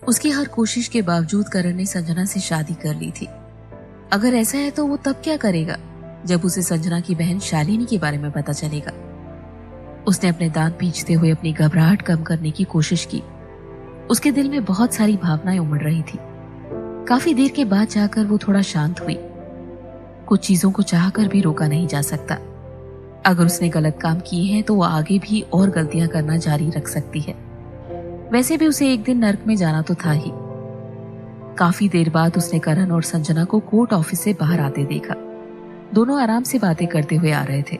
उसकी हर कोशिश के बावजूद करण ने संजना से शादी कर ली थी। अगर ऐसा है तो वो तब क्या करेगा जब उसे संजना की बहन शालिनी के बारे में पता चलेगा। उसने अपने दांत पींचते हुए अपनी घबराहट कम करने की कोशिश की। उसके दिल में बहुत सारी भावनाएं उमड़ रही थी। काफी देर के बाद जाकर वो थोड़ा शांत हुई। कुछ चीजों को चाहकर भी रोका नहीं जा सकता। अगर उसने गलत काम किए हैं तो वो आगे भी और गलतियां करना जारी रख सकती है। वैसे भी उसे एक दिन नर्क में जाना तो था ही। काफी देर बाद उसने करण और संजना को कोर्ट ऑफिस से बाहर आते देखा। दोनों आराम से बातें करते हुए आ रहे थे।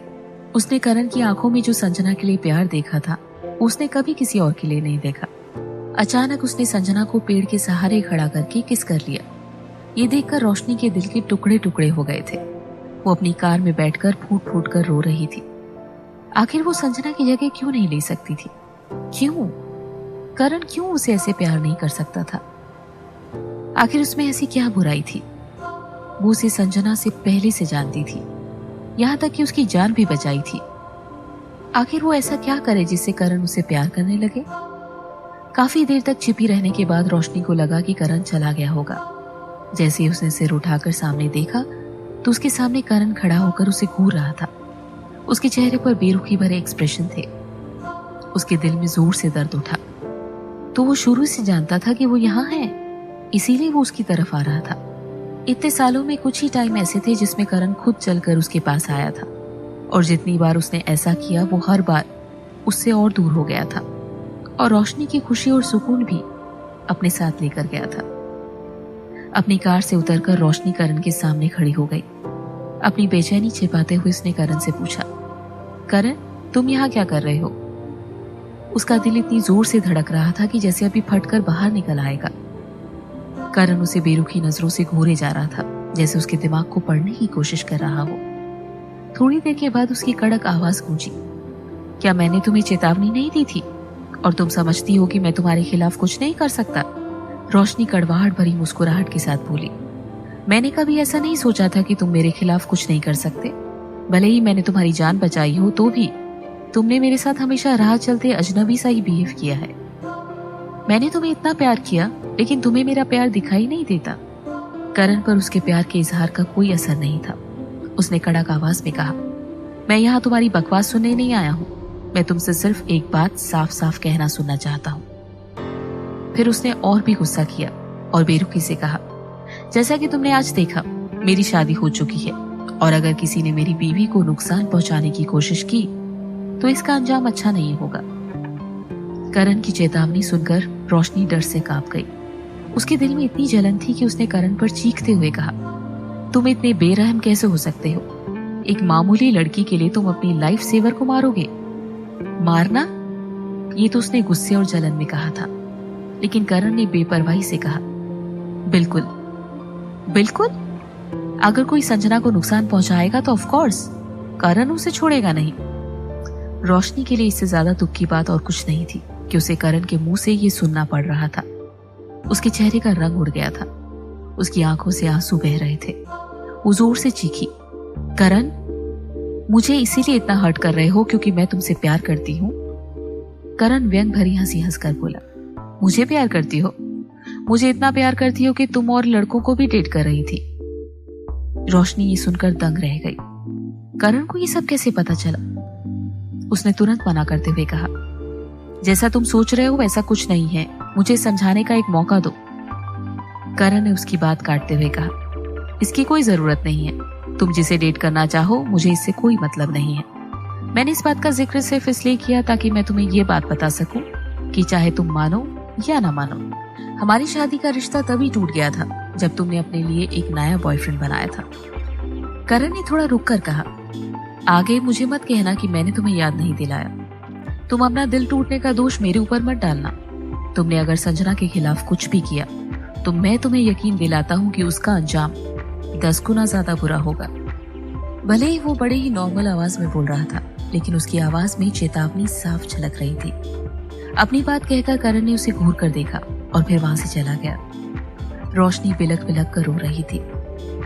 उसने करण की आंखों में जो संजना के लिए प्यार देखा था, उसने कभी किसी और के लिए नहीं देखा। अचानक उसने संजना को पेड़ के सहारे खड़ा करके किस कर लिया। ये देखकर रोशनी के दिल के टुकड़े टुकड़े हो गए थे। वो अपनी कार में बैठकर फूट फूट कर रो रही थी। आखिर वो संजना की जगह क्यों नहीं ले सकती थी? क्यों? करण क्यों उसे ऐसे प्यार नहीं कर सकता था? आखिर उसमें ऐसी क्या बुराई थी? वो उसे संजना से पहले से जानती थी, यहां तक कि उसकी जान भी बचाई थी। आखिर वो ऐसा क्या करे जिससे करण उसे प्यार करने लगे? काफी देर तक छिपी रहने के बाद रोशनी को लगा कि करण चला गया होगा। जैसे ही उसने सिर उठाकर सामने देखा तो उसके सामने करण खड़ा होकर उसे घूर रहा था। उसके चेहरे पर बेरुखी भरे एक्सप्रेशन थे। उसके दिल में जोर से दर्द उठा। तो वो शुरू से जानता था कि वो यहाँ है, इसीलिए वो उसकी तरफ आ रहा था। इतने सालों में कुछ ही टाइम ऐसे थे जिसमें करण खुद चलकर उसके पास आया था, और जितनी बार उसने ऐसा किया वो हर बार उससे और दूर हो गया था, और रोशनी की खुशी और सुकून भी अपने साथ लेकर गया था। अपनी कार से उतरकर रोशनी करण के सामने खड़ी हो गई। अपनी बेचैनी छिपाते हुए उसने करण से पूछा, करण तुम यहाँ क्या कर रहे हो? उसका दिल इतनी जोर से धड़क रहा था कि जैसे अभी फटकर बाहर निकल आएगा। करण उसे बेरुखी नजरों से घूरे जा रहा था, जैसे उसके दिमाग को पढ़ने की कोशिश कर रहा हो। थोड़ी देर के बाद उसकी कड़क आवाज गूंजी, क्या मैंने तुम्हें चेतावनी नहीं दी थी और तुम समझती हो कि मैं तुम्हारे खिलाफ कुछ नहीं कर सकता? रोशनी कड़वाहट भरी मुस्कुराहट के साथ बोली, मैंने कभी ऐसा नहीं सोचा था कि तुम मेरे खिलाफ कुछ नहीं कर सकते। भले ही मैंने तुम्हारी जान बचाई हो तो भी तुमने मेरे साथ हमेशा राह चलते अजनबी सा ही बिहेव किया है। मैंने तुम्हें इतना प्यार किया, लेकिन तुम्हें मेरा प्यार दिखाई नहीं देता। करण पर उसके प्यार के इजहार का कोई असर नहीं था। उसने कड़क आवाज में कहा, मैं यहाँ तुम्हारी बकवास सुनने नहीं आया हूँ। मैं तुमसे सिर्फ एक बात साफ साफ कहना सुनना चाहता हूँ। फिर उसने और भी गुस्सा किया और बेरुखी से कहा, जैसा कि तुमने आज देखा, मेरी शादी हो चुकी है, और अगर किसी ने मेरी बीवी को नुकसान पहुंचाने की कोशिश की तो इसका अंजाम अच्छा नहीं होगा। करण की चेतावनी सुनकर रोशनी डर से कांप गई। उसके दिल में इतनी जलन थी कि उसने करण पर चीखते हुए कहा, तुम इतने बेरहम कैसे हो सकते हो? एक मामूली लड़की के लिए तुम अपनी लाइफ सेवर को मारोगे? मारना? ये तो उसने गुस्से और जलन में कहा था, लेकिन करण ने बेपरवाही से कहा, बिल्कुल बिल्कुल। अगर कोई संजना को नुकसान पहुंचाएगा तो ऑफ कोर्स करण उसे छोड़ेगा नहीं। रोशनी के लिए इससे ज्यादा दुख की बात और कुछ नहीं थी कि उसे करण के मुंह से ये सुनना पड़ रहा था। उसके चेहरे का रंग उड़ गया था। उसकी आंखों से आंसू बह रहे थे। वो जोर से चीखी, करण मुझे इसीलिए इतना हर्ट कर रहे हो क्योंकि मैं तुमसे प्यार करती हूँ? करण व्यंग भरी हंसी हंसकर बोला, मुझे प्यार करती हो? मुझे इतना प्यार करती हो कि तुम और लड़कों को भी डेट कर रही थी? रोशनी ये सुनकर दंग रह गई। करण को ये सब कैसे पता चला? उसने तुरंत मना करते हुए कहा, जैसा तुम सोच रहे हो वैसा कुछ नहीं है, मुझे समझाने का एक मौका दो। करण ने उसकी बात काटते हुए कहा, इसकी कोई जरूरत नहीं है। तुम जिसे डेट करना चाहो मुझे इससे कोई मतलब नहीं है। मैंने इस बात का जिक्र सिर्फ इसलिए किया ताकि मैं तुम्हें ये बात बता सकूं कि चाहे तुम मानो या ना मानो, हमारी शादी का रिश्ता तभी टूट गया था जब तुमने अपने लिए एक नया बॉयफ्रेंड बनाया था। करण ने थोड़ा रुक कर कहा, आगे मुझे मत कहना कि मैंने तुम्हें याद नहीं दिलाया। तुम अपना दिल टूटने का दोष मेरे ऊपर मत डालना। तुमने अगर संजना के खिलाफ कुछ भी किया तो मैं तुम्हें यकीन दिलाता हूँ कि उसका अंजाम 10 गुना ज्यादा बुरा होगा। भले ही वो बड़े ही नॉर्मल आवाज में बोल रहा था, लेकिन उसकी आवाज में चेतावनी साफ झलक रही थी। अपनी बात कहकर करण ने उसे घूर कर देखा और फिर वहां से चला गया। रोशनी बिलक बिलक कर रो रही थी।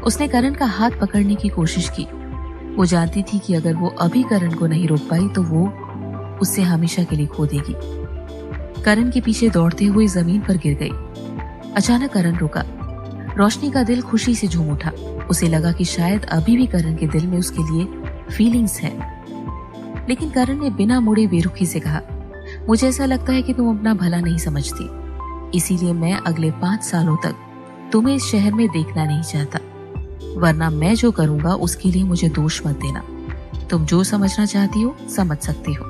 उसने करण का हाथ पकड़ने की कोशिश की। वो जानती थी कि अगर वो अभी करण को नहीं रोक पाई तो वो उससे हमेशा के लिए खो देगी। करण के पीछे दौड़ते हुए जमीन पर गिर गई अचानक करण रुका। रोशनी का दिल खुशी से झूम उठा। उसे लगा कि शायद अभी भी करण के दिल में उसके लिए फीलिंग्स है। लेकिन करण ने बिना मुड़े बेरुखी से कहा, मुझे ऐसा लगता है कि तुम अपना भला नहीं समझती, इसीलिए मैं अगले 5 सालों तक तुम्हें इस शहर में देखना नहीं चाहता, वरना मैं जो करूंगा उसके लिए मुझे दोष मत देना। तुम जो समझना चाहती हो समझ सकती हो।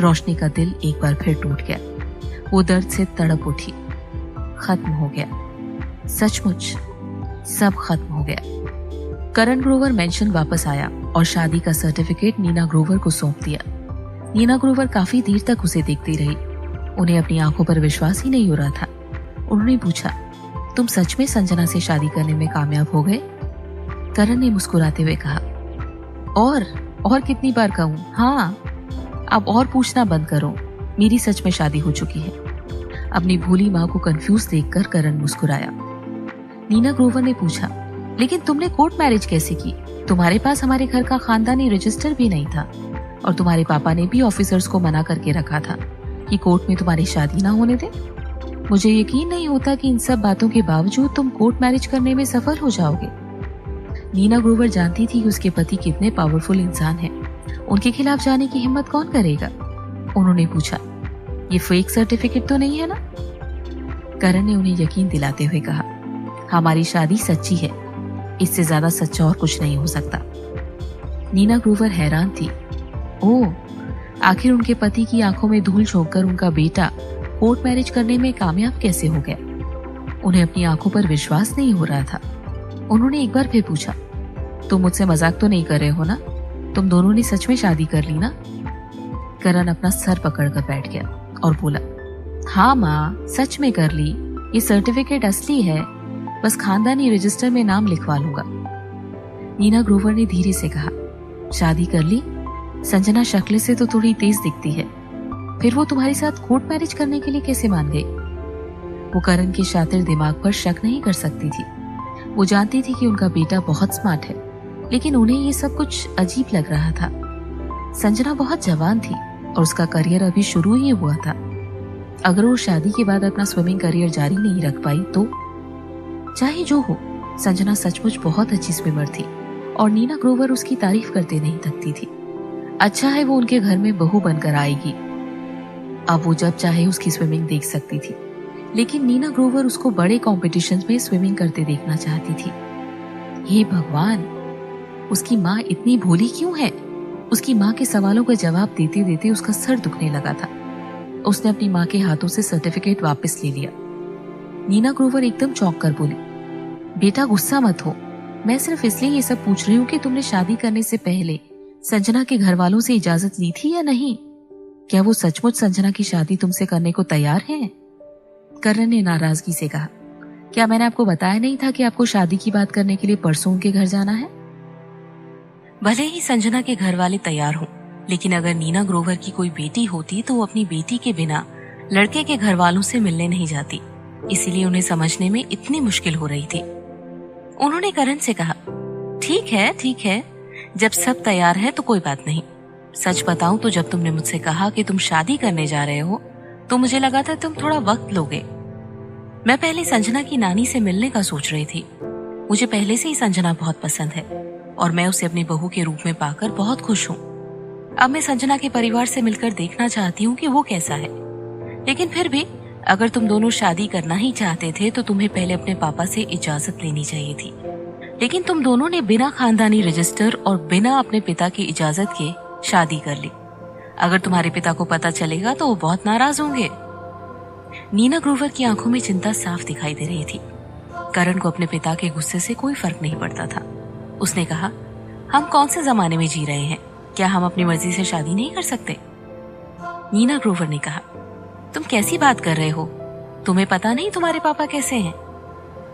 रोशनी का दिल एक बार फिर टूट गया। वो दर्द से तड़प उठी। खत्म हो गया, सचमुच सब खत्म हो गया। करण ग्रोवर मेंशन वापस आया और शादी का सर्टिफिकेट नीना ग्रोवर को सौंप दिया। नीना ग्रोवर काफी देर तक उसे देखती रही। उन्हें अपनी आंखों पर विश्वास ही नहीं हो रहा था। उन्होंने पूछा, तुम सच में संजना से शादी करने में कामयाब हो गए? करण ने मुस्कुराते हुए कहा, और कितनी बार कहूं? हाँ, अब और पूछना बंद करो, मेरी सच में शादी हो चुकी है। अपनी भूली माँ को कंफ्यूज देखकर करण मुस्कुराया। नीना ग्रोवर ने पूछा, लेकिन तुमने कोर्ट मैरिज कैसे की? तुम्हारे पास हमारे घर का खानदानी रजिस्टर भी नहीं था और तुम्हारे पापा ने भी ऑफिसर्स को मना करके रखा था कि कोर्ट में तुम्हारी शादी ना होने दे। मुझे यकीन नहीं होता कि इन सब बातों के बावजूद तुम कोर्ट मैरिज करने में सफल हो जाओगे। नीना ग्रोवर जानती थी कि उसके पति कितने पावरफुल इंसान हैं। उनके खिलाफ जाने की हिम्मत कौन करेगा? उन्होंने पूछा, ये फेक सर्टिफिकेट तो नहीं है ना? करण ने उन्हें यकीन दिलाते हुए कहा, हमारी शादी सच्ची है, इससे ज्यादा सच्चा और कुछ नहीं हो सकता। नीना ग्रोवर हैरान थी। ओह, आखिर उनके पति की आंखों में धूल झोंककर उनका बेटा कोर्ट मैरिज करने में कामयाब कैसे हो गया? उन्हें अपनी आंखों पर विश्वास नहीं हो रहा था। उन्होंने एक बार फिर पूछा, तुम मुझसे मजाक तो नहीं कर रहे हो ना? तुम दोनों ने सच में शादी कर ली ना? करण अपना सर पकड़कर बैठ गया और बोला, हाँ माँ, सच में कर ली। ये सर्टिफिकेट असली है, बस खानदानी रजिस्टर में नाम लिखवा लूंगा। नीना ग्रोवर ने धीरे से कहा, शादी कर ली? संजना शक्ल से तो थोड़ी तेज दिखती है, फिर वो तुम्हारे साथ कोर्ट मैरिज करने के लिए कैसे मान गई? वो करण के शातिर दिमाग पर शक नहीं कर सकती थी। वो जानती थी कि उनका बेटा बहुत स्मार्ट है, लेकिन उन्हें ये सब कुछ अजीब लग रहा था। संजना बहुत जवान थी और उसका करियर अभी शुरू ही हुआ था। अगर वो शादी के बाद अपना स्विमिंग करियर जारी नहीं रख पाई तो? चाहे जो हो, संजना सचमुच बहुत अच्छी स्विमर थी और नीना ग्रोवर उसकी तारीफ करते नहीं थकती थी। अच्छा है वो उनके घर में बहू बनकर आएगी। अब वो जब चाहे उसकी स्विमिंग देख सकती थी, लेकिन नीना ग्रोवर उसको बड़े कॉम्पिटिशन्स में स्विमिंग करते देखना चाहती थी। हे भगवान, उसकी माँ इतनी भोली क्यों है? उसकी माँ के सवालों का जवाब देते देते उसका सर दुखने लगा था। उसने अपनी माँ के हाथों से सर्टिफिकेट वापस ले लिया। नीना ग्रोवर एकदम चौंक कर बोली, बेटा गुस्सा मत हो, मैं सिर्फ इसलिए ये सब पूछ रही हूँ कि तुमने शादी करने से पहले संजना के घर वालों से इजाजत ली थी या नहीं? क्या वो सचमुच संजना की शादी तुमसे करने को तैयार हैं? करण ने नाराजगी से कहा, क्या मैंने आपको बताया नहीं था कि आपको शादी की बात करने के लिए परसों उनके घर जाना है? भले ही संजना के घर वाले तैयार हों, लेकिन अगर नीना ग्रोवर की कोई बेटी होती तो वो अपनी बेटी के बिना लड़के के घर वालों से मिलने नहीं जाती। इसीलिए उन्हें समझने में इतनी मुश्किल हो रही थी। उन्होंने करण से कहा, ठीक है, जब सब तैयार है तो कोई बात नहीं। सच बताऊं तो जब तुमने मुझसे कहा कि तुम शादी करने जा रहे हो तो मुझे लगा था तुम थोड़ा वक्त लोगे। मैं पहले संजना की नानी से मिलने का सोच रही थी। मुझे पहले से ही संजना बहुत पसंद है और मैं उसे अपनी बहू के रूप में पाकर बहुत खुश हूँ। अब मैं संजना के परिवार से मिलकर देखना चाहती हूँ कि वो कैसा है। लेकिन फिर भी अगर तुम दोनों शादी करना ही चाहते थे तो तुम्हें पहले अपने पापा से इजाजत लेनी चाहिए थी। लेकिन तुम दोनों ने बिना खानदानी रजिस्टर और बिना अपने पिता की इजाजत के शादी कर ली। अगर तुम्हारे पिता को पता चलेगा तो वो बहुत नाराज होंगे। नीना ग्रोवर की आंखों में चिंता साफ दिखाई दे रही थी। करण को अपने पिता के गुस्से से कोई फर्क नहीं पड़ता था। उसने कहा, हम कौन से जमाने में जी रहे हैं? क्या हम अपनी मर्जी से शादी नहीं कर सकते? नीना ग्रोवर ने कहा, तुम कैसी बात कर रहे हो? तुम्हें पता नहीं तुम्हारे पापा कैसे हैं?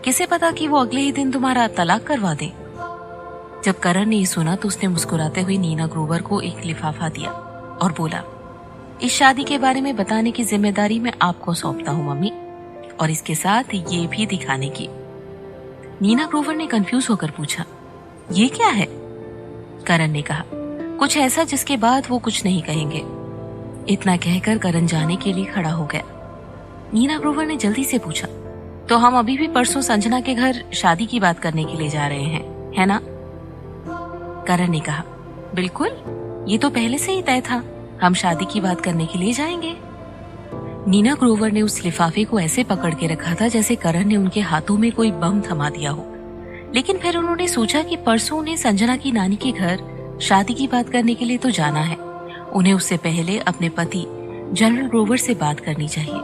किसे पता कि वो अगले ही दिन तुम्हारा तलाक करवा दे। जब करण ने ये सुना तो उसने मुस्कुराते हुए नीना ग्रोवर को एक लिफाफा दिया और बोला, इस शादी के बारे में बताने की जिम्मेदारी मैं आपको सौंपता हूँ मम्मी, और इसके साथ ये भी दिखाने की। नीना ग्रोवर ने कंफ्यूज होकर पूछा, ये क्या है? करण ने कहा, कुछ ऐसा जिसके बाद वो कुछ नहीं कहेंगे। इतना कहकर करण जाने के लिए खड़ा हो गया। नीना ग्रोवर ने जल्दी से पूछा, तो हम अभी भी परसों संजना के घर शादी की बात करने के लिए जा रहे हैं, है ना? करण ने कहा, बिल्कुल, ये तो पहले से ही तय था, हम शादी की बात करने के लिए जाएंगे। नीना ग्रोवर ने उस लिफाफे को ऐसे पकड़ के रखा था जैसे करण ने उनके हाथों में कोई बम थमा दिया हो। लेकिन फिर उन्होंने सोचा कि परसों उन्हें संजना की नानी के घर शादी की बात करने के लिए तो जाना है, उन्हें उससे पहले अपने पति जनरल ग्रोवर से बात करनी चाहिए।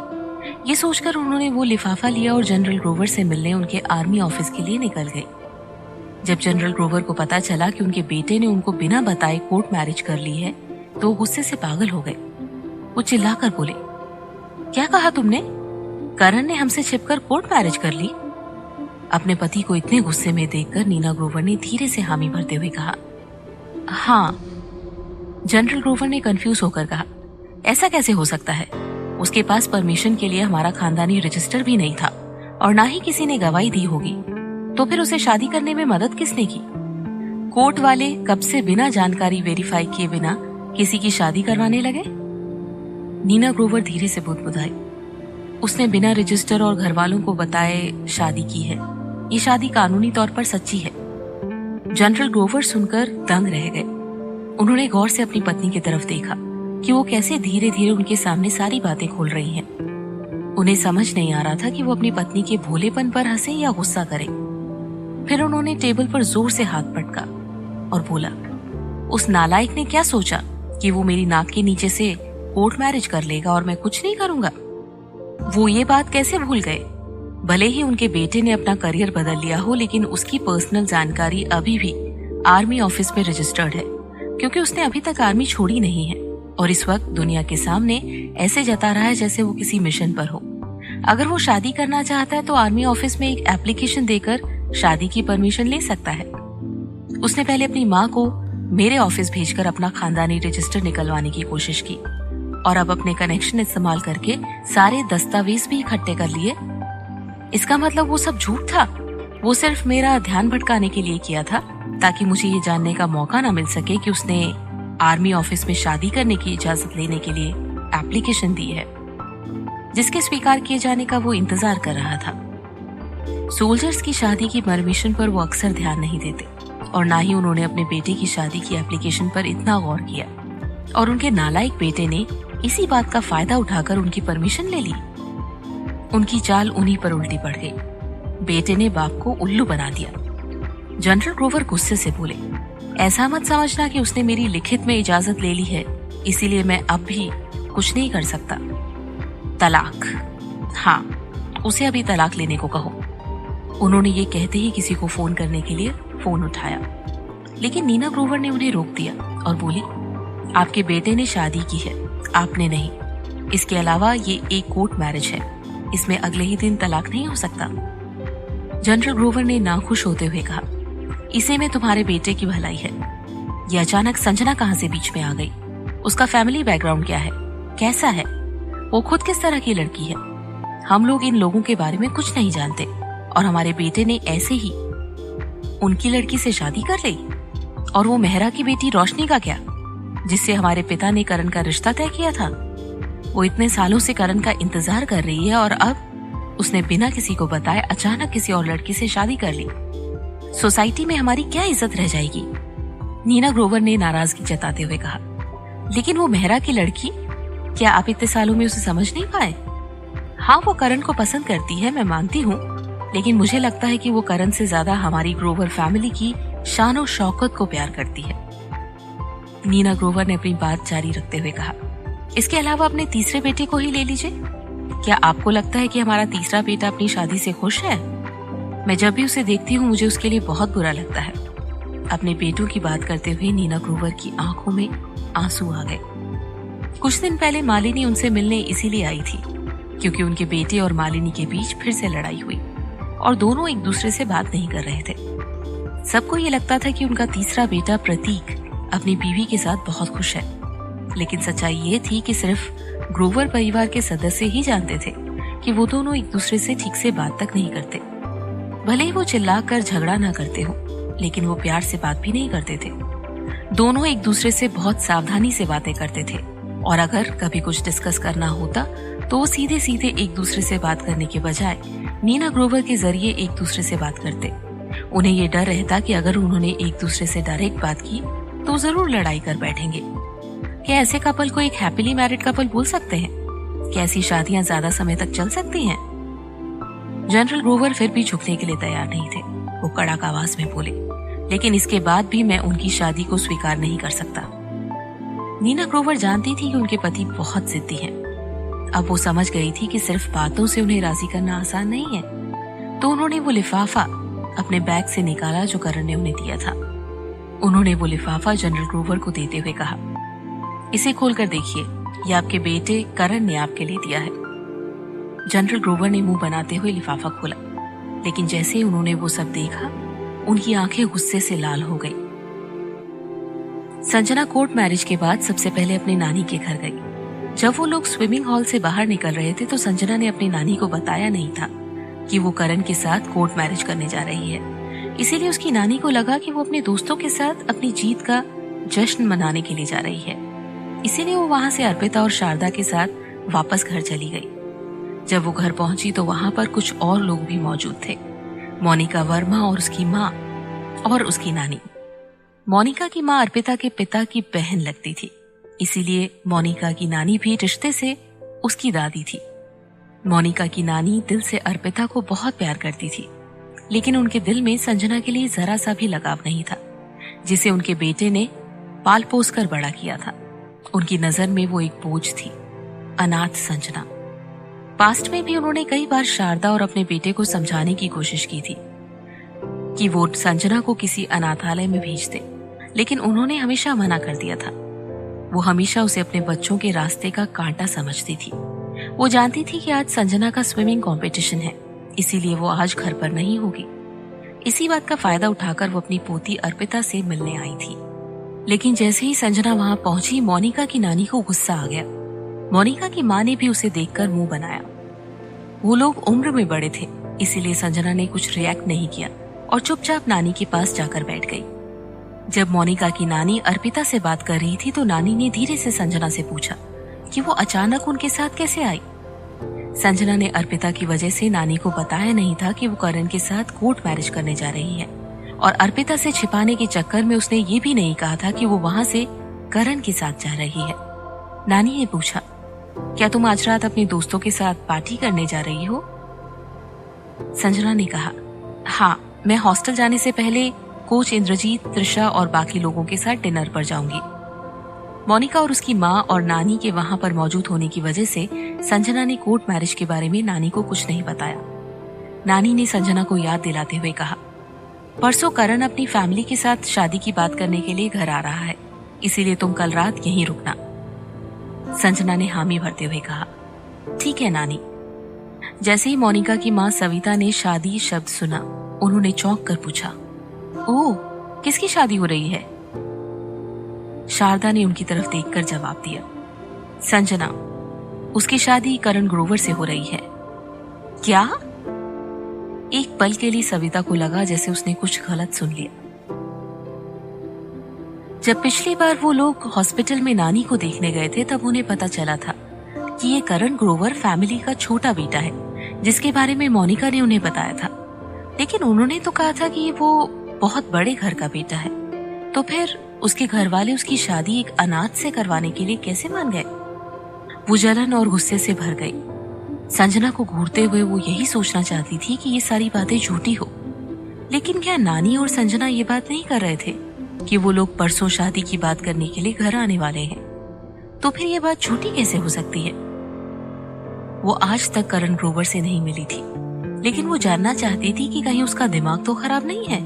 ये सोचकर उन्होंने वो लिफाफा लिया और जनरल ग्रोवर से मिलने उनके आर्मी ऑफिस के लिए निकल गए। जब जनरल ग्रोवर को पता चला कि उनके बेटे ने उनको बिना बताए कोर्ट मैरिज कर ली है तो वो गुस्से से पागल हो गए। वो चिल्लाकर बोले, क्या कहा तुमने? करण ने हमसे छिपकर कोर्ट मैरिज कर ली? अपने पति को इतने गुस्से में देखकर नीना ग्रोवर ने धीरे से हामी भरते हुए कहा, हाँ। जनरल ग्रोवर ने कंफ्यूज होकर कहा, ऐसा कैसे हो सकता है? उसके पास परमिशन के लिए हमारा खानदानी रजिस्टर भी नहीं था और ना ही किसी ने गवाही दी होगी, तो फिर उसे शादी करने में मदद किसने की? कोर्ट वाले कब से बिना जानकारी वेरीफाई किए बिना किसी की शादी करवाने लगे? नीना ग्रोवर धीरे से बुदबुदाई, उसने बिना रजिस्टर और घर वालों को बताए शादी की है। ये शादी कानूनी तौर पर सच्ची है। जनरल ग्रोवर सुनकर दंग रह गए। उन्होंने गौर से अपनी पत्नी की तरफ देखा कि वो कैसे धीरे धीरे उनके सामने सारी बातें खोल रही हैं। उन्हें समझ नहीं आ रहा था कि वो अपनी पत्नी के भोलेपन पर हंसे या गुस्सा करे। फिर उन्होंने टेबल पर जोर से हाथ पटका और बोला, उस नालायक ने क्या सोचा कि वो मेरी नाक के नीचे से कोर्ट मैरिज कर लेगा और मैं कुछ नहीं करूंगा? वो ये बात कैसे भूल गए? भले ही उनके बेटे ने अपना करियर बदल लिया हो, लेकिन उसकी पर्सनल जानकारी अभी भी आर्मी ऑफिस में रजिस्टर्ड है, क्योंकि उसने अभी तक आर्मी छोड़ी नहीं है और इस वक्त दुनिया के सामने ऐसे जता रहा है जैसे वो किसी मिशन पर हो। अगर वो शादी करना चाहता है तो आर्मी ऑफिस में एक एप्लीकेशन देकर शादी की परमिशन ले सकता है। उसने पहले अपनी माँ को मेरे ऑफिस भेजकर अपना खानदानी रजिस्टर निकलवाने की कोशिश की और अब अपने कनेक्शन इस्तेमाल करके सारे दस्तावेज भी इकट्ठे कर लिए। इसका मतलब वो सब झूठ था। वो सिर्फ मेरा ध्यान भटकाने के लिए किया था ताकि मुझे ये जानने का मौका न मिल सके कि उसने आर्मी ऑफिस में शादी करने की इजाजत लेने के लिए एप्लीकेशन दी है, जिसके स्वीकार किए जाने का वो इंतजार कर रहा था। सोल्जर्स की शादी की परमिशन पर वो अक्सर ध्यान नहीं देते और ना ही उन्होंने अपने बेटे की शादी की एप्लीकेशन पर इतना गौर किया, और उनके नालायक बेटे ने इसी बात का फायदा उठाकर उनकी परमिशन ले ली। उनकी चाल उन्हीं पर उल्टी पड़ गई। बेटे ने बाप को उल्लू बना दिया। जनरल ग्रोवर गुस्से से बोले, ऐसा मत समझना कि उसने मेरी लिखित में इजाजत ले ली है, इसीलिए मैं अब भी कुछ नहीं कर सकता। तलाक, हाँ, उसे अभी तलाक लेने को कहो। उन्होंने ये कहते ही किसी को फोन करने के लिए फोन उठाया, लेकिन नीना ग्रोवर ने उन्हें रोक दिया और बोली, आपके बेटे ने शादी की है, आपने नहीं। इसके अलावा ये एक कोर्ट मैरिज है, इसमें अगले ही दिन तलाक नहीं हो सकता। जनरल ग्रोवर ने नाखुश होते हुए कहा, इसे में तुम्हारे बेटे की भलाई है। ये अचानक संजना कहां से बीच में आ गई? उसका फैमिली बैकग्राउंड क्या है, कैसा है, वो खुद किस तरह की लड़की है? हम लोग इन लोगों के बारे में कुछ नहीं जानते और हमारे बेटे ने ऐसे ही उनकी लड़की से शादी कर ली। और वो मेहरा की बेटी रोशनी का क्या, जिससे हमारे पिता ने करण का रिश्ता तय किया था? वो इतने सालों से करण का इंतजार कर रही है और अब उसने बिना किसी को बताए अचानक किसी और लड़की से शादी कर ली। सोसाइटी में हमारी क्या इज्जत रह जाएगी? नीना ग्रोवर ने नाराजगी जताते हुए कहा, लेकिन वो मेहरा की लड़की, क्या आप इतने सालों में उसे समझ नहीं पाए? हाँ, वो करण को पसंद करती है, मैं मानती हूँ, लेकिन मुझे लगता है कि वो करण से ज्यादा हमारी ग्रोवर फैमिली की शान और शौकत को प्यार करती है। नीना ग्रोवर ने अपनी बात जारी रखते हुए कहा, इसके अलावा अपने तीसरे बेटे को ही ले लीजिए। क्या आपको लगता है कि हमारा तीसरा बेटा अपनी शादी से खुश है? मैं जब भी उसे देखती हूँ मुझे उसके लिए बहुत बुरा लगता है। अपने बेटों की बात करते हुए नीना ग्रोवर की आंखों में आंसू आ गए। कुछ दिन पहले मालिनी उनसे मिलने इसीलिए आई थी क्योंकि उनके बेटे और मालिनी के बीच फिर से लड़ाई हुई और दोनों एक दूसरे से बात नहीं कर रहे थे। सबको ये लगता था कि उनका तीसरा बेटा प्रतीक अपनी बीवी के साथ बहुत खुश है, लेकिन सच्चाई ये थी कि सिर्फ ग्रोवर परिवार के सदस्य ही जानते थे कि वो दोनों एक दूसरे से ठीक से बात तक नहीं करते। भले ही वो चिल्लाकर झगड़ा ना करते हो, लेकिन वो प्यार से बात भी नहीं करते थे। दोनों एक दूसरे से बहुत सावधानी से बातें करते थे और अगर कभी कुछ डिस्कस करना होता तो वो सीधे सीधे एक दूसरे से बात करने के बजाय नीना ग्रोवर के जरिए एक दूसरे से बात करते। उन्हें ये डर रहता कि अगर उन्होंने एक दूसरे से डायरेक्ट बात की तो जरूर लड़ाई कर बैठेंगे। क्या ऐसे कपल को एक हैप्पीली मैरिड कपल बोल सकते हैं? क्या ऐसी शादियां ज्यादा समय तक चल सकती हैं? जनरल ग्रोवर फिर भी झुकने के लिए तैयार नहीं थे। वो कड़क आवाज में बोले, लेकिन इसके बाद भी मैं उनकी शादी को स्वीकार नहीं कर सकता। नीना ग्रोवर जानती थी कि उनके पति बहुत जिद्दी हैं। अब वो समझ गई थी कि सिर्फ बातों से उन्हें राजी करना आसान नहीं है। तो उन्होंने वो लिफाफा अपने बैग से निकाला जो करण ने उन्हें दिया था। उन्होंने वो लिफाफा जनरल ग्रोवर को देते हुए कहा, इसे खोलकर देखिए, ये आपके बेटे करण ने आपके लिए दिया है। जनरल ग्रोवर ने मुंह बनाते हुए लिफाफा खोला, लेकिन जैसे ही उन्होंने वो सब देखा, उनकी आंखें गुस्से से लाल हो गई। संजना कोर्ट मैरिज के बाद सबसे पहले अपनी नानी के घर गई। जब वो लोग स्विमिंग हॉल से बाहर निकल रहे थे तो संजना ने अपनी नानी को बताया नहीं था कि वो करण के साथ कोर्ट मैरिज करने जा रही है। इसीलिए उसकी नानी को लगा कि वो अपने दोस्तों के साथ अपनी जीत का जश्न मनाने के लिए जा रही है। इसीलिए वो वहां से अर्पिता और शारदा के साथ वापस घर चली गई। जब वो घर पहुंची तो वहां पर कुछ और लोग भी मौजूद थे, मोनिका वर्मा और उसकी माँ और उसकी नानी। मोनिका की माँ अर्पिता के पिता की बहन लगती थी, इसीलिए मोनिका की नानी भी रिश्ते से उसकी दादी थी। मोनिका की नानी दिल से अर्पिता को बहुत प्यार करती थी, लेकिन उनके दिल में संजना के लिए जरा सा भी लगाव नहीं था, जिसे उनके बेटे ने पाल पोस कर बड़ा किया था। उनकी नजर में वो एक बोझ थी, अनाथ संजना। पास्ट में भी उन्होंने कई बार शारदा और अपने बेटे को समझाने की कोशिश की थी कि वो संजना को किसी अनाथालय में भेज दे, लेकिन उन्होंने हमेशा मना कर दिया था। वो हमेशा उसे अपने बच्चों के रास्ते का कांटा समझती थी। वो जानती थी कि आज संजना का स्विमिंग कंपटीशन है, इसीलिए वो आज घर पर नहीं होगी। इसी बात का फायदा उठाकर वो अपनी पोती अर्पिता से मिलने आई थी। लेकिन जैसे ही संजना वहां पहुंची, मोनिका की नानी को गुस्सा आ गया। मोनिका की माँ ने भी उसे देखकर मुंह बनाया। वो लोग उम्र में बड़े थे, इसीलिए संजना ने कुछ रिएक्ट नहीं किया और चुपचाप नानी के पास जाकर बैठ गई। जब मोनिका की नानी अर्पिता से बात कर रही थी तो नानी ने धीरे से संजना से पूछा कि वो अचानक उनके साथ कैसे आई। संजना ने अर्पिता की वजह से नानी को बताया नहीं था कि वो करण के साथ कोर्ट मैरिज करने जा रही है, और अर्पिता से छिपाने के चक्कर में उसने ये भी नहीं कहा था कि वो वहां से करण के साथ जा रही है। नानी ने पूछा, क्या तुम आज रात अपने दोस्तों के साथ पार्टी करने जा रही हो? संजना ने कहा, हाँ, मैं हॉस्टल जाने से पहले कोच इंद्रजीत, त्रिशा और बाकी लोगों के साथ डिनर पर जाऊंगी। मोनिका और उसकी माँ और नानी के वहां पर मौजूद होने की वजह से संजना ने कोर्ट मैरिज के बारे में नानी को कुछ नहीं बताया। नानी ने संजना को याद दिलाते हुए कहा, परसों करण अपनी फैमिली के साथ शादी की बात करने के लिए घर आ रहा है, इसीलिए तुम कल रात यहीं रुकना। संजना ने हामी भरते हुए कहा, ठीक है नानी। जैसे ही मोनिका की माँ सविता ने शादी शब्द सुना, उन्होंने चौंक कर पूछा, ओह, किसकी शादी हो रही है? शारदा ने उनकी तरफ देखकर जवाब दिया, संजना, उसकी शादी करण ग्रोवर से हो रही है। क्या? एक पल के लिए सविता को लगा जैसे उसने कुछ गलत सुन लिया। जब पिछली बार वो लोग हॉस्पिटल में नानी को देखने गए थे तब उन्हें पता चला था कि ये करण ग्रोवर फैमिली का छोटा बेटा है, जिसके बारे में मोनिका ने उन्हें बताया था। लेकिन उन्होंने तो कहा था कि वो बहुत बड़े घर का बेटा है, तो फिर उसके घर वाले उसकी शादी एक अनाथ से करवाने के लिए कैसे मान गए? वो जलन और गुस्से से भर गई। संजना को घूरते हुए वो यही सोचना चाहती थी कि ये सारी बातें झूठी हो, लेकिन क्या नानी और संजना ये बात नहीं कर रहे थे कि वो लोग परसों शादी की बात करने के लिए घर आने वाले हैं? तो फिर ये बात झूठी कैसे हो सकती है? वो आज तक करण ग्रोवर से नहीं मिली थी, लेकिन वो जानना चाहती थी कि कहीं उसका दिमाग तो खराब नहीं है,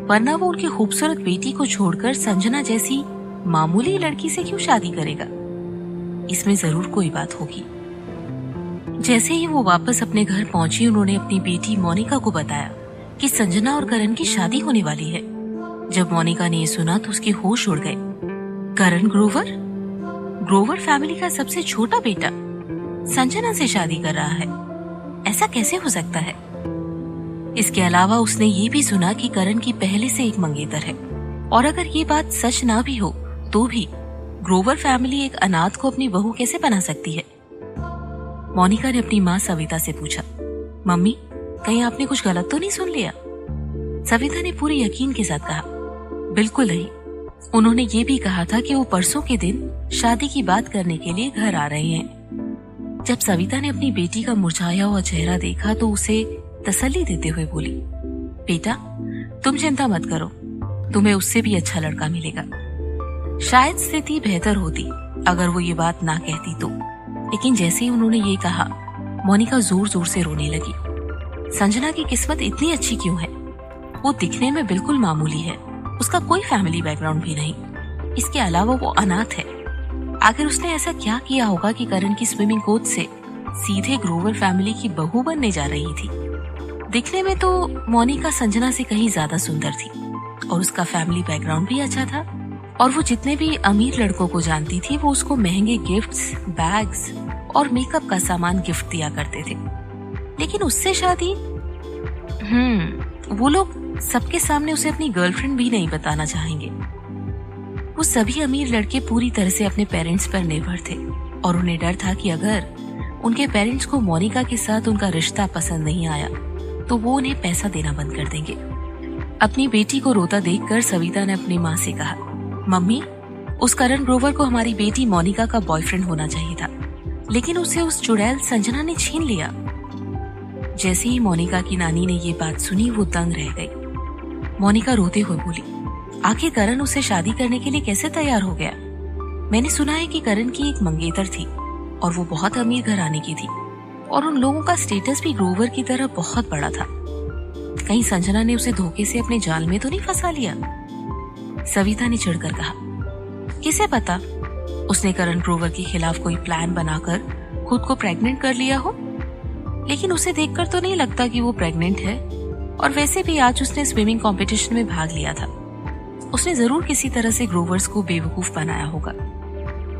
वरना वो उनकी खूबसूरत बेटी को छोड़कर संजना जैसी मामूली लड़की से क्यों शादी करेगा? इसमें जरूर कोई बात होगी। जैसे ही वो वापस अपने घर पहुंची, उन्होंने अपनी बेटी मोनिका को बताया कि संजना और करण की शादी होने वाली है। जब मोनिका ने ये सुना तो उसके होश उड़ गए। करण ग्रोवर, ग्रोवर फैमिली का सबसे छोटा बेटा, संजना से शादी कर रहा है, ऐसा कैसे हो सकता है? इसके अलावा उसने ये भी सुना कि करण की पहले से एक मंगेतर है, और अगर ये बात सच ना भी हो तो भी ग्रोवर फैमिली एक अनाथ को अपनी बहू कैसे बना सकती है? मोनिका ने अपनी माँ सविता से पूछा, मम्मी कहीं आपने कुछ गलत तो नहीं सुन लिया? सविता ने पूरे यकीन के साथ कहा, बिल्कुल नहीं। उन्होंने ये भी कहा था कि वो परसों के दिन शादी की बात करने के लिए घर आ रहे हैं। जब सविता ने अपनी बेटी का मुरझाया हुआ चेहरा देखा तो उसे तसल्ली देते हुए बोली, बेटा तुम चिंता मत करो, तुम्हें उससे भी अच्छा लड़का मिलेगा। शायद स्थिति बेहतर होती अगर वो ये बात ना कहती तो, लेकिन जैसे ही उन्होंने ये कहा मोनिका जोर जोर से रोने लगी। संजना की किस्मत इतनी अच्छी क्यों है? वो दिखने में बिल्कुल मामूली है, उसका कोई फैमिली बैकग्राउंड भी नहीं, इसके अलावा वो अनाथ है। आखिर उसने ऐसा क्या किया होगा कि करण की स्विमिंग कोच से सीधे ग्रोवर फैमिली की बहू बनने जा रही थी? दिखने में तो मोनिका संजना से कहीं ज्यादा सुंदर थी और उसका फैमिली बैकग्राउंड भी अच्छा था, और वो जितने भी अमीर लड़कों को जानती थी वो उसको महंगे गिफ्ट्स, बैग्स और मेकअप का सामान गिफ्ट दिया करते थे। लेकिन उससे शादी, वो लोग सबके सामने उसे अपनी गर्लफ्रेंड भी नहीं बताना चाहेंगे। वो सभी अमीर लड़के पूरी तरह से अपने पेरेंट्स पर निर्भर थे और उन्हें डर था कि अगर उनके पेरेंट्स को मोनिका के साथ उनका रिश्ता पसंद नहीं आया तो वो उन्हें पैसा देना बंद कर देंगे। अपनी बेटी को रोता देखकर सविता ने अपनी माँ से कहा, मम्मी उस करण ग्रोवर को हमारी बेटी मोनिका का बॉयफ्रेंड होना चाहिए था, लेकिन उसे उस चुड़ैल संजना ने छीन लिया। जैसे ही मोनिका की नानी ने ये बात सुनी वो दंग रह गई। मोनिका रोते हुए बोली, आखिर करण उससे शादी करने के लिए कैसे तैयार हो गया? मैंने सुना है कि करण की एक मंगेतर थी और वो बहुत अमीर घराने की थी और उन लोगों का स्टेटस भी ग्रोवर की तरह बहुत बड़ा था। कहीं संजना ने उसे धोखे से अपने जाल में तो नहीं फंसा लिया? सविता ने चिढ़कर कहा, किसे पता, उसने करण ग्रोवर के खिलाफ कोई प्लान बनाकर खुद को प्रेग्नेंट कर लिया हो। लेकिन उसे देखकर तो नहीं लगता कि वो प्रेग्नेंट है, और वैसे भी आज उसने स्विमिंग कंपटीशन में भाग लिया था। उसने जरूर किसी तरह से ग्रोवर्स को बेवकूफ बनाया होगा,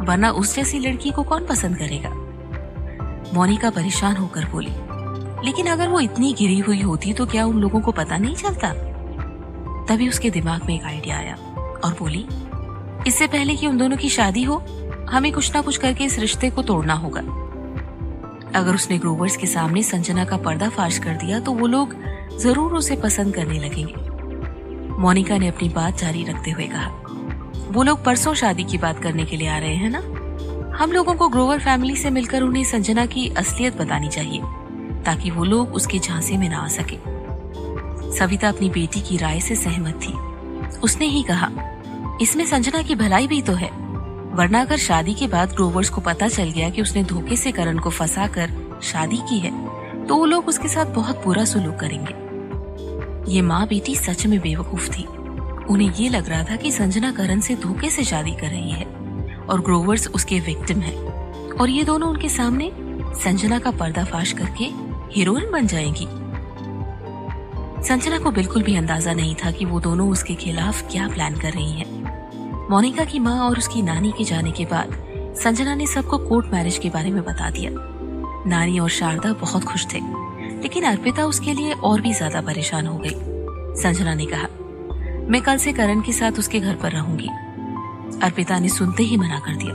वरना उस जैसी लड़की को कौन पसंद करेगा? मोनिका परेशान होकर बोली, लेकिन अगर वो इतनी गिरी हुई होती तो क्या उन लोगों को पता नहीं चलता? तभी उसके दिमाग में एक आइडिया आया और बोली, इससे पहले कि उन दोनों की शादी हो हमें कुछ ना कुछ करके इस रिश्ते को तोड़ना होगा। अगर उसने ग्रोवर्स के सामने संजना का पर्दाफाश कर दिया तो वो लोग जरूर उसे पसंद करने लगेंगे। मोनिका ने अपनी बात जारी रखते हुए कहा, वो लोग परसों शादी की बात करने के लिए आ रहे हैं ना? हम लोगों को ग्रोवर फैमिली से मिलकर उन्हें संजना की असलियत बतानी चाहिए ताकि वो लोग उसके झांसे में ना आ सके। सविता अपनी बेटी की राय से सहमत थी। उसने ही कहा, इसमें संजना की भलाई भी तो है, वरना अगर शादी के बाद ग्रोवर्स को पता चल गया कि उसने धोखे से करण को फंसाकर शादी की है तो वो लोग उसके साथ बहुत बुरा सुलूक करेंगे। ये माँ बेटी सच में बेवकूफ थी। उन्हें ये लग रहा था कि संजना करण से धोखे से शादी कर रही है और ग्रोवर्स उसके विक्टिम है, और ये दोनों उनके सामने संजना का पर्दाफाश करके हीरोइन बन जाएंगी। संजना को बिल्कुल भी अंदाजा नहीं था कि वो दोनों उसके खिलाफ क्या प्लान कर रही हैं। मोनिका की माँ और उसकी नानी के जाने के बाद संजना ने सबको कोर्ट मैरिज के बारे में बता दिया। नानी और शारदा बहुत खुश थे, लेकिन अर्पिता उसके लिए और भी ज्यादा परेशान हो गई। संजना ने कहा, मैं कल से करण के साथ उसके घर पर रहूंगी। अर्पिता ने सुनते ही मना कर दिया,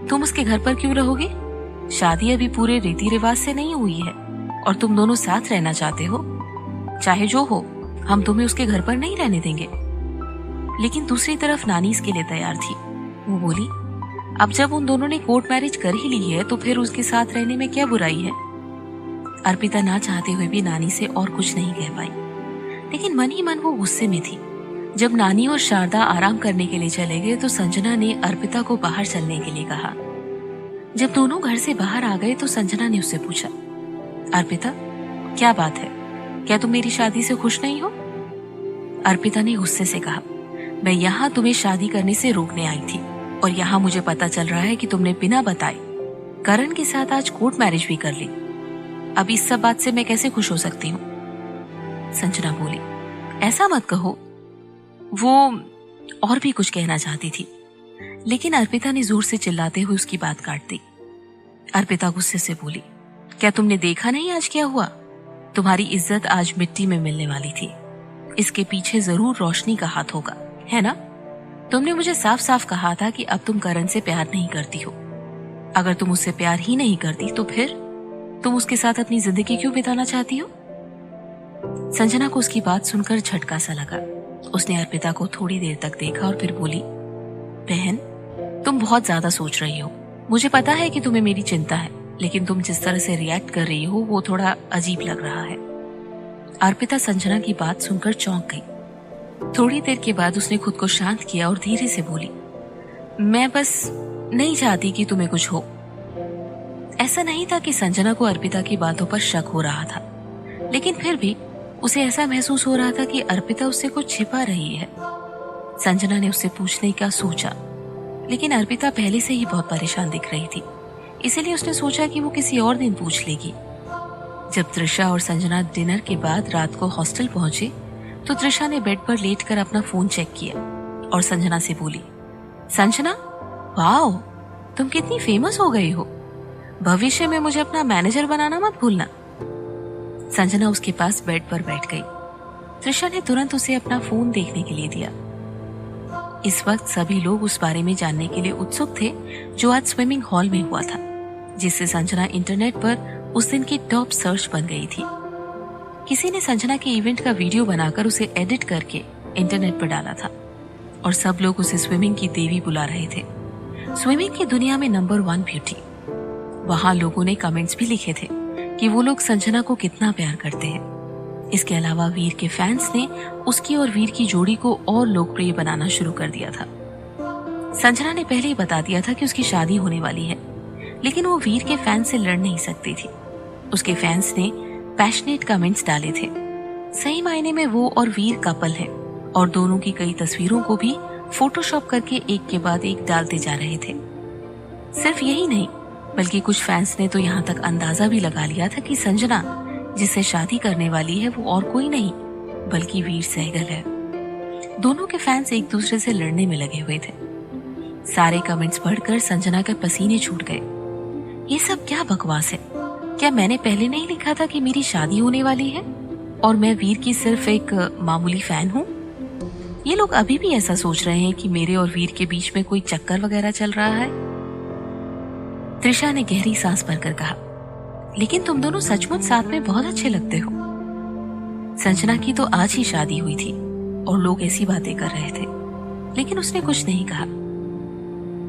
तुम उसके घर पर क्यों रहोगे? शादी अभी पूरे रीति रिवाज से नहीं हुई है और तुम दोनों साथ रहना चाहते हो। चाहे जो हो, हम तुम्हें उसके घर पर नहीं रहने देंगे। लेकिन दूसरी तरफ नानी इसके लिए तैयार थी। वो बोली, अब जब उन दोनों ने कोर्ट मैरिज कर ही ली है तो फिर उसके साथ रहने में क्या बुराई है? अर्पिता ना चाहते हुए भी नानी से और कुछ नहीं कह पाई, लेकिन मन ही मन वो गुस्से में थी। जब नानी और शारदा आराम करने के लिए चले गए तो संजना ने अर्पिता को बाहर चलने के लिए कहा। जब दोनों घर से बाहर आ गए तो संजना ने उससे पूछा, अर्पिता क्या बात है, क्या तुम मेरी शादी से खुश नहीं हो? अर्पिता ने गुस्से से कहा, मैं यहाँ तुम्हें शादी करने से रोकने आई थी और यहाँ मुझे पता चल रहा है कि तुमने बिना बताए करण के साथ आज कोर्ट मैरिज भी कर ली। अब इस सब बात से मैं कैसे खुश हो सकती हूँ? संजना बोली, ऐसा मत कहो। वो और भी कुछ कहना चाहती थी, लेकिन अर्पिता ने जोर से चिल्लाते हुए उसकी बात काट दी। अर्पिता गुस्से से बोली, क्या तुमने देखा नहीं आज क्या हुआ? तुम्हारी इज्जत आज मिट्टी में मिलने वाली थी। इसके पीछे जरूर रोशनी का हाथ होगा, है ना? तुमने मुझे साफ साफ कहा था कि अब तुम करण से प्यार नहीं करती हो। अगर तुम उससे प्यार ही नहीं करती तो फिर तुम उसके साथ अपनी जिंदगी क्यों बिताना चाहती हो? संजना को उसकी बात सुनकर झटका सा लगा। उसने अर्पिता को थोड़ी देर तक देखा और फिर बोली, बहन, तुम बहुत ज्यादा सोच रही हो। मुझे पता है कि तुम्हें मेरी चिंता है, लेकिन तुम जिस तरह से रिएक्ट कर रही हो वो थोड़ा अजीब लग रहा है। अर्पिता संजना की बात सुनकर चौंक गई। थोड़ी देर के बाद उसने खुद को शांत किया और धीरे से बोली, मैं बस नहीं चाहती कि तुम्हें कुछ हो। ऐसा नहीं था कि संजना को अर्पिता की बातों पर शक हो रहा था, लेकिन फिर भी उसे ऐसा महसूस हो रहा था कि अर्पिता उससे कुछ छिपा रही है। संजना ने उससे पूछने का सोचा, लेकिन अर्पिता पहले से ही बहुत परेशान दिख रही थी, इसीलिए उसने सोचा कि वो किसी और दिन पूछ लेगी। जब त्रिशा और संजना डिनर के बाद रात को हॉस्टल पहुंचे तो त्रिशा ने बेड पर लेटकर अपना फोन चेक किया और संजना से बोली, संजना, वाओ, तुम कितनी फेमस हो गई हो। भविष्य में मुझे अपना मैनेजर बनाना मत भूलना। संजना उसके पास बेड पर बैठ गई। त्रिशा ने तुरंत उसे अपना फोन देखने के लिए दिया। इस वक्त सभी लोग उस बारे में जानने के लिए उत्सुक थे जो आज स्विमिंग हॉल में हुआ था, जिससे संजना इंटरनेट पर उस दिन की टॉप सर्च बन गई थी। किसी ने संजना के इवेंट का वीडियो बनाकर उसे एडिट करके इंटरनेट पर डाला था और सब लोग उसे स्विमिंग की देवी बुला रहे थे, स्विमिंग की दुनिया में नंबर 1 ब्यूटी। वहां लोगों ने कमेंट्स भी लिखे थे कि वो लोग संजना को कितना प्यार करते हैं। इसके अलावा वीर के फैंस ने उसकी और वीर की जोड़ी को और लोकप्रिय बनाना शुरू कर दिया था। संजना ने पहले ही बता दिया था कि उसकी शादी होने वाली है, लेकिन वो वीर के फैंस से लड़ नहीं सकती थी। उसके फैंस ने पैशनेट कमेंट्स डाले थे। सही मायने में वो और वीर कपल है और दोनों की कई तस्वीरों को भी फोटोशॉप करके एक के बाद एक डालते जा रहे थे। सिर्फ यही नहीं, बल्कि कुछ फैंस ने तो यहाँ तक अंदाजा भी लगा लिया था कि संजना जिससे शादी करने वाली है वो और कोई नहीं बल्कि वीर सहगल है। दोनों के फैंस एक दूसरे से लड़ने में लगे हुए थे। सारे कमेंट्स पढ़कर संजना के पसीने छूट गए। ये सब क्या बकवास है? क्या मैंने पहले नहीं लिखा था कि मेरी शादी होने वाली है और मैं वीर की सिर्फ एक मामूली फैन हूँ? ये लोग अभी भी ऐसा सोच रहे हैं कि मेरे और वीर के बीच में कोई चक्कर वगैरह चल रहा है। त्रिशा ने गहरी सांस भरकर कहा, लेकिन तुम दोनों सचमुच साथ में बहुत अच्छे लगते हो। संजना की तो आज ही शादी हुई थी और लोग ऐसी बातें कर रहे थे, लेकिन उसने कुछ नहीं कहा।